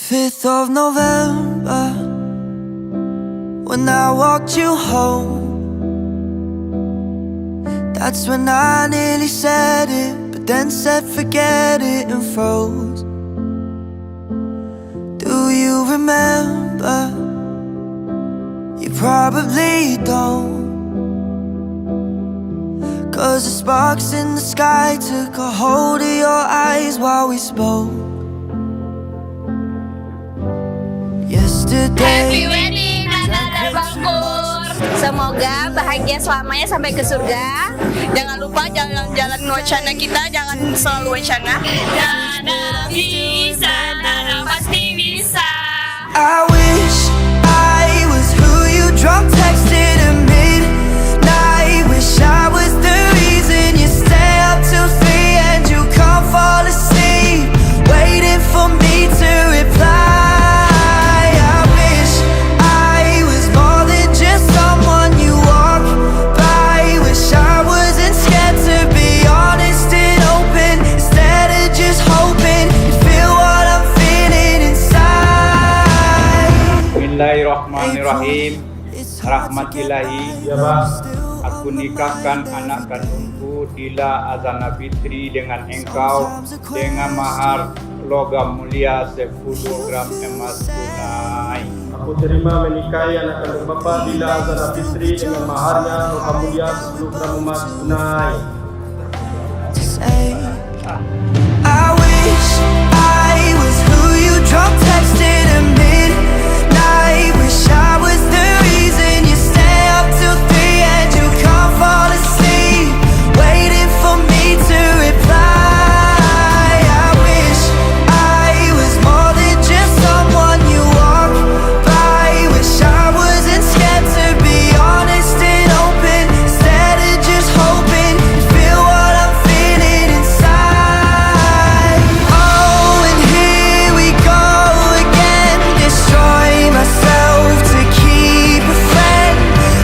5th of November, when I walked you home, that's when I nearly said it, but then said forget it and froze. Do you remember? You probably don't, 'cause the sparks in the sky took a hold of your eyes while we spoke. Happy wedding Nada Bangkur. Semoga bahagia selamanya sampai ke surga. Jangan lupa jalan-jalan wacana kita, jangan selalu wacana. Nada bisa, Nada pasti bisa. I wish I was who you drunk texted at midnight. Wish I was the reason you stay up till 3 and you can't fall asleep, waiting for me to reply. Bismillahirrahmanirrahim. Rahmatillahi ya Bang. Aku nikahkan anak kandungku Dila Azana Fitri dengan engkau dengan mahar logam mulia 10 gram emas tunai. Aku terima menikahi anak kandung Bapak Dila Azana Fitri dengan maharnya logam mulia 10 gram emas tunai. I wish I was who you drunk texted at midnight. Wish I was the reason you stay up till 3 and you can't fall asleep, waiting for me to reply. I wish I was more than just someone you walk by. Wish I wasn't scared to be honest and open, instead of just hoping you feel what I'm feeling inside. Oh, and here we go again, destroying myself to keep a friend,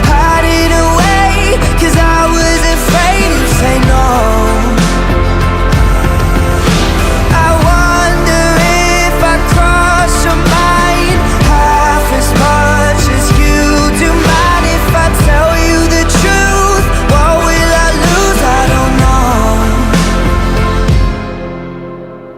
hiding away 'cause I was afraid to say no. I wonder if I cross your mind half as much as you do mine. If I tell you the truth, what will I lose? I don't know.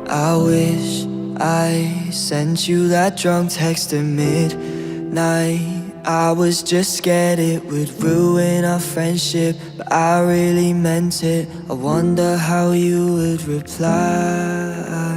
I wish I sent you that drunk text at midnight. I was just scared it would ruin our friendship, but I really meant it. I wonder how you would reply.